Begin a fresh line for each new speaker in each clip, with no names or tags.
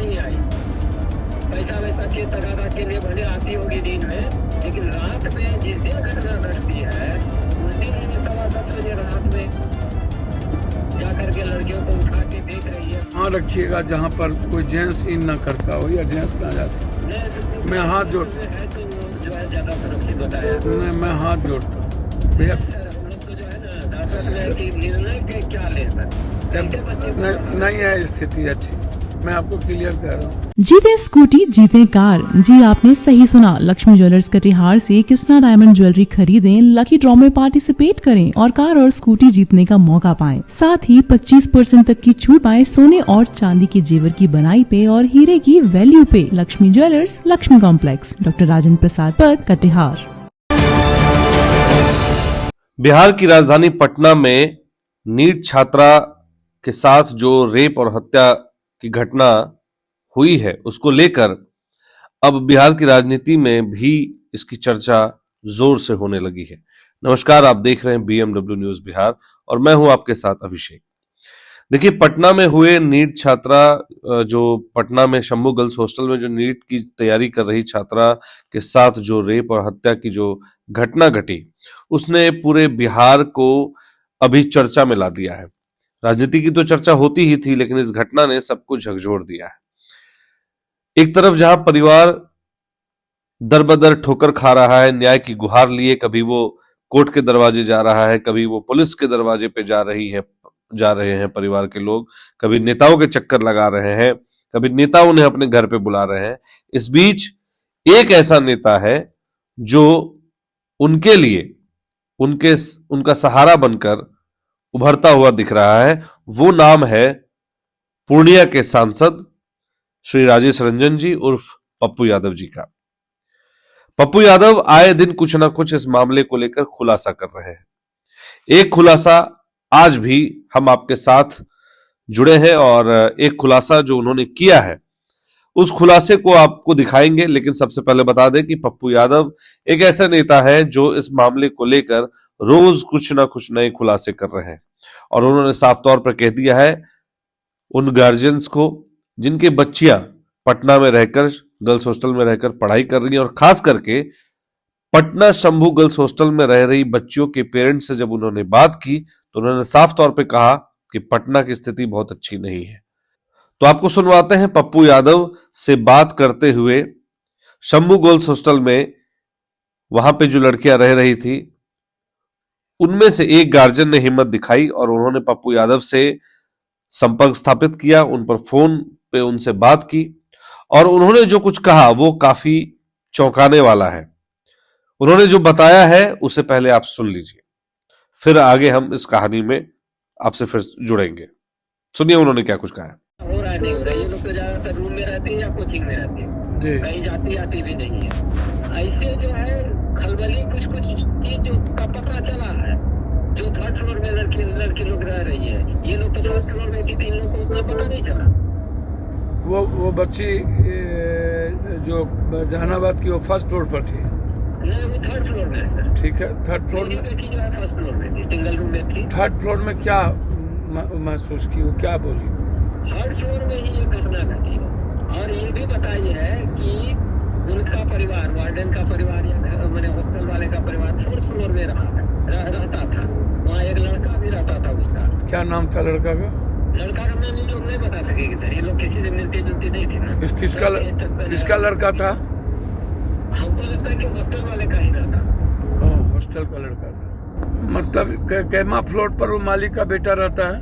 नहीं आई। पैसा वैसा के तगादा के लिए भले आती होगी दिन में, लेकिन रात में जिस दिन घटना घटती है उस दिन ये 10:15 बजे रात में जाकर के लड़कियों को उठा के देख रही है।
हाँ रखिएगा जहाँ पर कोई जेंट्स इन ना करता हो या जेंट्स ना जाता। मैं हाथ जोड़
है तो वो जो है ज्यादा सुरक्षित बताया।
मैं हाथ जोड़ता हूँ भैया।
सर हम लोग तो जो है ना दहशत में कि निर्णय के क्या ले सर,
नहीं है स्थिति अच्छी, मैं आपको क्लियर कह रहा हूँ।
जीते स्कूटी जीते कार। जी आपने सही सुना, लक्ष्मी ज्वेलर्स कटिहार से कृष्णा डायमंड ज्वेलरी खरीदें, लकी ड्रॉ में पार्टिसिपेट करें और कार और स्कूटी जीतने का मौका पाएं। साथ ही 25% तक की छूट पाएं सोने और चांदी के जेवर की बनाई पे और हीरे की वैल्यू पे। Lakshmi jewellers, Lakshmi complex, doctor Rajendra Prasad पथ, कटिहार।
बिहार की राजधानी पटना में नीट छात्रा के साथ जो रेप और हत्या की घटना हुई है उसको लेकर अब बिहार की राजनीति में भी इसकी चर्चा जोर से होने लगी है। नमस्कार, आप देख रहे हैं BMW न्यूज बिहार और मैं हूं आपके साथ अभिषेक। देखिए, पटना में हुए नीट छात्रा, जो पटना में शंभू गर्ल्स हॉस्टल में जो नीट की तैयारी कर रही छात्रा के साथ जो रेप और हत्या की जो घटना घटी, उसने पूरे बिहार को अभी चर्चा में ला दिया है। राजनीति की तो चर्चा होती ही थी, लेकिन इस घटना ने सबको झकझोर दिया है। एक तरफ जहां परिवार दर बदर ठोकर खा रहा है, न्याय की गुहार लिए, कभी वो कोर्ट के दरवाजे जा रहा है, कभी वो पुलिस के दरवाजे पे जा रहे हैं परिवार के लोग, कभी नेताओं के चक्कर लगा रहे हैं, कभी नेता उन्हें अपने घर पे बुला रहे हैं। इस बीच एक ऐसा नेता है जो उनके लिए उनका सहारा बनकर उभरता हुआ दिख रहा है। वो नाम है पूर्णिया के सांसद श्री राजेश रंजन जी उर्फ पप्पू यादव जी का। पप्पू यादव आए दिन कुछ ना कुछ इस मामले को लेकर खुलासा कर रहे हैं। एक खुलासा आज भी हम आपके साथ जुड़े हैं और एक खुलासा जो उन्होंने किया है उस खुलासे को आपको दिखाएंगे। लेकिन सबसे पहले बता दें कि पप्पू यादव एक ऐसा नेता है जो इस मामले को लेकर रोज कुछ ना कुछ नए खुलासे कर रहे हैं और उन्होंने साफ तौर पर कह दिया है उन गार्जियंस को जिनके बच्चियां पटना में रहकर, गर्ल्स हॉस्टल में रहकर पढ़ाई कर रही हैं, और खास करके पटना शंभू गर्ल्स हॉस्टल में रह रही बच्चियों के पेरेंट्स से जब उन्होंने बात की तो उन्होंने साफ तौर पे कहा कि पटना की स्थिति बहुत अच्छी नहीं है। तो आपको सुनवाते हैं पप्पू यादव से बात करते हुए शंभू गर्ल्स हॉस्टल में वहां पे जो लड़कियां रह रही थी उनमें से एक गार्जियन ने हिम्मत दिखाई और उन्होंने पप्पू यादव से संपर्क स्थापित किया, उन पर फोन पे उनसे बात की और उन्होंने जो कुछ कहा वो काफी चौंकाने वाला है। उन्होंने जो बताया है उसे पहले आप सुन लीजिए, फिर आगे हम इस कहानी में आपसे फिर जुड़ेंगे। सुनिए उन्होंने क्या कुछ कहा है।
हो रहा नहीं हो रहा, ये लोग तो ज्यादातर रूम में रहते हैं या कोचिंग में रहते हैं, कहीं जाती आती भी नहीं है। ऐसे जो है खलबली कुछ चीज जो का पता चला है, जो 3rd फ्लोर में लड़की लोग रह रही है, ये लोग तो 1st फ्लोर में थी तो इन लोग को उतना पता नहीं चला।
वो बच्ची जो जहानाबाद की वो 1st फ्लोर पर थी।
नहीं, वो 3rd फ्लोर में है सर।
ठीक है, 3rd फ्लोर में
बेटी जो है 1st फ्लोर में थी, सिंगल रूम में थी।
3rd फ्लोर में क्या महसूस की, वो क्या बोली?
3rd फ्लोर में ही ये घटना घटी और ये भी बताई है कि उनका परिवार, वार्डन का परिवार या मैंने हॉस्टल वाले का परिवार 4th फ्लोर में रहता था। वहाँ एक लड़का भी रहता था उसका।
क्या नाम था लड़का का?
लड़का का नाम ये लोग नहीं बता सकेंगे सर, ये लोग किसी से मिलती जुलती नहीं थी ना।
किसका लड़का था?
हमको लगता है कि हॉस्टल वाले का ही लड़का।
हॉस्टल का लड़का था। मतलब कैमा फ्लोर पर वो मालिक का बेटा रहता है?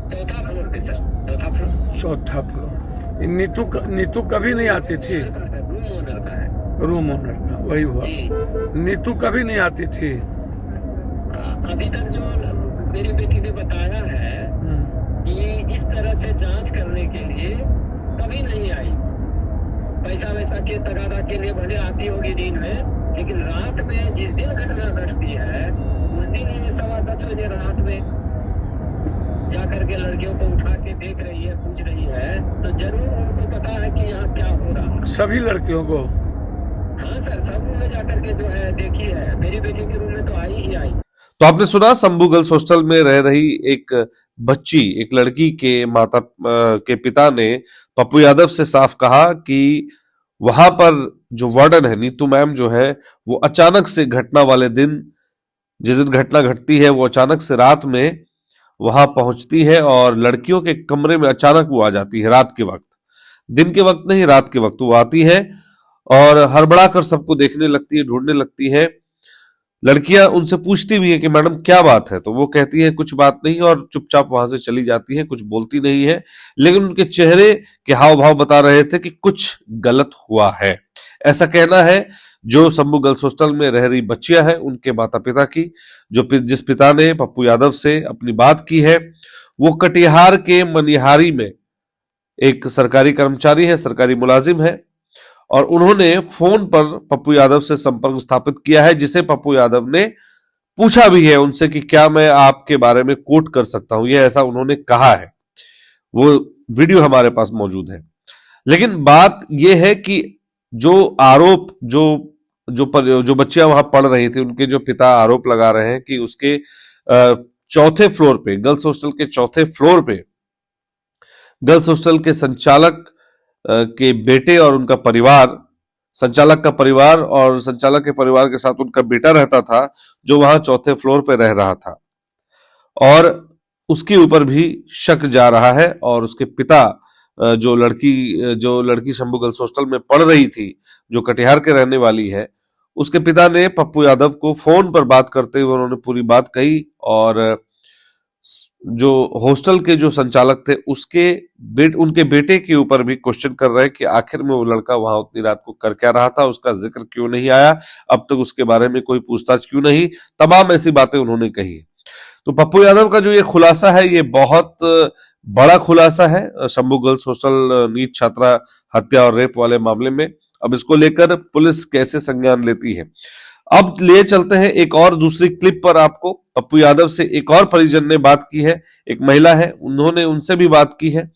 4था फ्लोर पे सर, 4था फ्लोर।
नीतू कभी नहीं आती थी?
रूम ओनर का है।
रूम ओनर का, वही हुआ। नीतू कभी नहीं आती थी?
अभी तक जो मेरी बेटी ने बताया है कि इस तरह से जांच करने के लिए कभी नहीं आई। पैसा वैसा के तगादा के लिए भले आती होगी दिन में, लेकिन रात में जिस दिन घटना घटती है उस दिन ये 10:15 बजे रात में जाकर के लड़कियों को उठा के देख रही है, पूछ रही है, तो जरूर उनको पता है कि यहाँ क्या हो रहा है।
सभी लड़कियों को?
हाँ सर, सब रूम में जाकर के जो है देखी है। मेरी बेटी के रूम में तो आई ही आई।
तो आपने सुना, शंभू गर्ल्स हॉस्टल में रह रही एक बच्ची, एक लड़की के पिता ने पप्पू यादव से साफ कहा कि वहां पर जो वार्डन है नीतू मैम जो है वो अचानक से घटना वाले दिन, जिस दिन घटना घटती है, वो अचानक से रात में वहां पहुंचती है और लड़कियों के कमरे में अचानक वो आ जाती है रात के वक्त, दिन के वक्त नहीं, रात के वक्त वो आती है और हड़बड़ा कर सबको देखने लगती है, ढूंढने लगती है। लड़कियां उनसे पूछती भी है कि मैडम क्या बात है, तो वो कहती है कुछ बात नहीं और चुपचाप वहां से चली जाती है, कुछ बोलती नहीं है। लेकिन उनके चेहरे के हाव भाव बता रहे थे कि कुछ गलत हुआ है। ऐसा कहना है जो शंभू गर्ल्स हॉस्टल में रह रही बच्चियां हैं उनके माता पिता की, जिस पिता ने पप्पू यादव से अपनी बात की है वो कटिहार के मनिहारी में एक सरकारी कर्मचारी है, सरकारी मुलाजिम है और उन्होंने फोन पर पप्पू यादव से संपर्क स्थापित किया है, जिसे पप्पू यादव ने पूछा भी है उनसे कि क्या मैं आपके बारे में कोट कर सकता हूं, ये ऐसा उन्होंने कहा है। वो वीडियो हमारे पास मौजूद है। लेकिन बात यह है कि जो आरोप जो बच्चियां वहां पढ़ रही थी, उनके जो पिता आरोप लगा रहे हैं कि उसके चौथे फ्लोर पे, गर्ल्स हॉस्टल के चौथे फ्लोर पे गर्ल्स हॉस्टल के संचालक के बेटे और उनका परिवार, संचालक का परिवार और संचालक के परिवार के साथ उनका बेटा रहता था, जो वहां चौथे फ्लोर पे रह रहा था और उसके ऊपर भी शक जा रहा है। और उसके पिता जो लड़की शंभू गर्ल्स हॉस्टल में पढ़ रही थी, जो कटिहार के रहने वाली है, उसके पिता ने पप्पू यादव को फोन पर बात करते हुए उन्होंने पूरी बात कही और जो हॉस्टल के जो संचालक थे उनके बेटे के ऊपर भी क्वेश्चन कर रहे हैं कि आखिर में वो लड़का वहां उतनी रात को कर क्या रहा था, उसका जिक्र क्यों नहीं आया, अब तक उसके बारे में कोई पूछताछ क्यों नहीं, तमाम ऐसी बातें उन्होंने कही। तो पप्पू यादव का जो ये खुलासा है ये बहुत बड़ा खुलासा है शंभू गर्ल्स हॉस्टल नीट छात्रा हत्या और रेप वाले मामले में। अब इसको लेकर पुलिस कैसे संज्ञान लेती है। अब ले चलते हैं एक और दूसरी क्लिप पर आपको। पप्पू यादव से एक और परिजन ने बात की है, एक महिला है, उन्होंने उनसे भी बात की है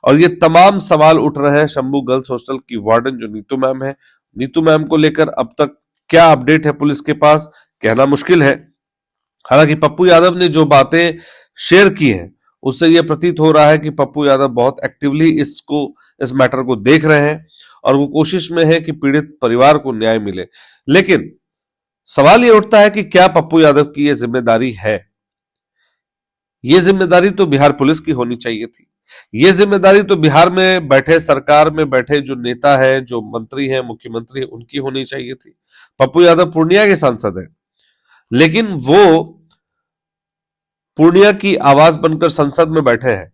और ये तमाम सवाल उठ रहे हैं शंभू गर्ल्स हॉस्टल की वार्डन जो नीतू मैम है, नीतू मैम को लेकर अब तक क्या अपडेट है पुलिस के पास, कहना मुश्किल है। हालांकि पप्पू यादव ने जो बातें शेयर की हैं उससे यह प्रतीत हो रहा है कि पप्पू यादव बहुत एक्टिवली इस मैटर को देख रहे हैं और वो कोशिश में है कि पीड़ित परिवार को न्याय मिले। लेकिन सवाल ये उठता है कि क्या पप्पू यादव की ये जिम्मेदारी है? ये जिम्मेदारी तो बिहार पुलिस की होनी चाहिए थी। ये जिम्मेदारी तो बिहार में बैठे, सरकार में बैठे जो नेता है, जो मंत्री है, मुख्यमंत्री है, उनकी होनी चाहिए थी। पप्पू यादव पूर्णिया के सांसद है, लेकिन वो पूर्णिया की आवाज बनकर संसद में बैठे हैं,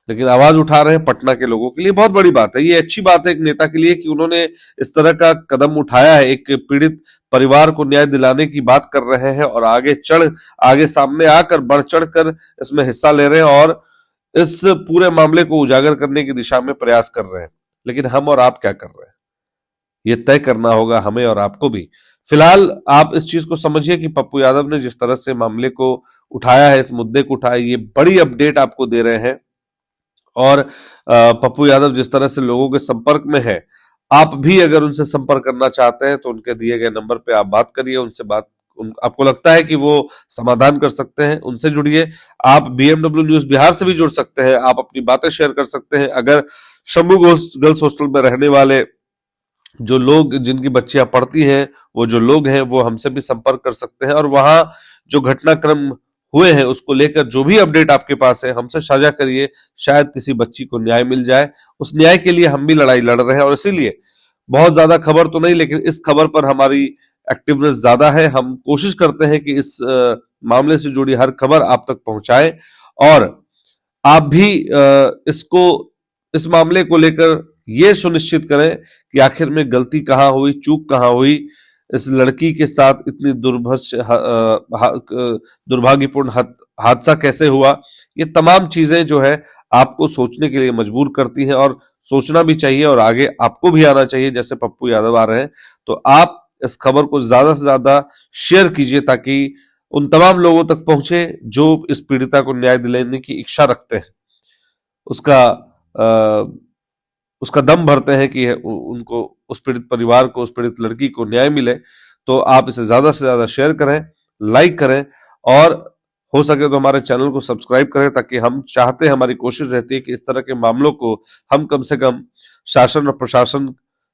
लेकिन आवाज उठा रहे हैं पटना के लोगों के लिए। बहुत बड़ी बात है, ये अच्छी बात है एक नेता के लिए कि उन्होंने इस तरह का कदम उठाया है, एक पीड़ित परिवार को न्याय दिलाने की बात कर रहे हैं और आगे सामने आकर बढ़ चढ़कर इसमें हिस्सा ले रहे हैं और इस पूरे मामले को उजागर करने की दिशा में प्रयास कर रहे हैं। लेकिन हम और आप क्या कर रहे हैं, ये तय करना होगा हमें और आपको भी। फिलहाल आप इस चीज को समझिए कि पप्पू यादव ने जिस तरह से मामले को उठाया है, इस मुद्दे को उठाया, ये बड़ी अपडेट आपको दे रहे हैं और पप्पू यादव जिस तरह से लोगों के संपर्क में है, आप भी अगर उनसे संपर्क करना चाहते हैं तो उनके दिए गए नंबर पे आप बात करिए, आपको लगता है कि वो समाधान कर सकते हैं, उनसे जुड़िए। आप बीएमडब्ल्यू न्यूज बिहार से भी जुड़ सकते हैं, आप अपनी बातें शेयर कर सकते हैं। अगर शंभू गर्ल्स हॉस्टल में रहने वाले जो लोग, जिनकी बच्चियां पढ़ती हैं, वो जो लोग हैं, वो हमसे भी संपर्क कर सकते हैं और वहां जो घटनाक्रम हुए हैं उसको लेकर जो भी अपडेट आपके पास है हमसे साझा करिए, शायद किसी बच्ची को न्याय मिल जाए। उस न्याय के लिए हम भी लड़ाई लड़ रहे हैं और इसीलिए बहुत ज्यादा खबर तो नहीं, लेकिन इस खबर पर हमारी एक्टिवनेस ज्यादा है। हम कोशिश करते हैं कि इस मामले से जुड़ी हर खबर आप तक पहुंचाएं और आप भी इस मामले को लेकर ये सुनिश्चित करें कि आखिर में गलती कहां हुई, चूक कहां हुई, इस लड़की के साथ इतनी दुर्भाग्यपूर्ण हादसा कैसे हुआ। ये तमाम चीजें जो है आपको सोचने के लिए मजबूर करती हैं और सोचना भी चाहिए और आगे आपको भी आना चाहिए। जैसे पप्पू यादव आ रहे हैं तो आप इस खबर को ज्यादा से ज्यादा शेयर कीजिए ताकि उन तमाम लोगों तक पहुंचे जो इस पीड़िता को न्याय दिलाने की इच्छा रखते हैं, उसका दम भरते हैं कि उनको, उस पीड़ित परिवार को, उस पीड़ित लड़की को न्याय मिले। तो आप इसे ज्यादा से ज्यादा शेयर करें, लाइक करें और हो सके तो हमारे चैनल को सब्सक्राइब करें, ताकि हम चाहते हैं, हमारी कोशिश रहती है कि इस तरह के मामलों को हम कम से कम शासन और प्रशासन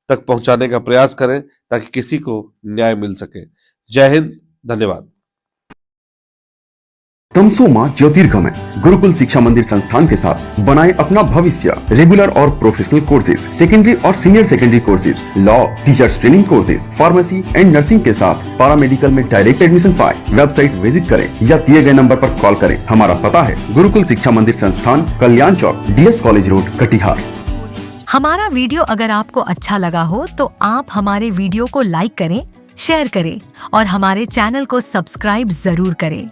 तक पहुंचाने का प्रयास करें, ताकि किसी को न्याय मिल सके। जय हिंद, धन्यवाद।
तमसोमा ज्योतिर्गमय गुरुकुल शिक्षा मंदिर संस्थान के साथ बनाए अपना भविष्य। रेगुलर और प्रोफेशनल कोर्सेज, सेकेंडरी और senior secondary courses, law, teachers training courses, pharmacy and nursing के साथ पैरामेडिकल में डायरेक्ट एडमिशन पाए। वेबसाइट विजिट करें या दिए गए नंबर पर कॉल करें। हमारा पता है गुरुकुल शिक्षा मंदिर संस्थान, कल्याण चौक, DS कॉलेज रोड, कटिहार।
हमारा वीडियो अगर आपको अच्छा लगा हो तो आप हमारे वीडियो को लाइक करें, शेयर करें और हमारे चैनल को सब्सक्राइब जरूर करें।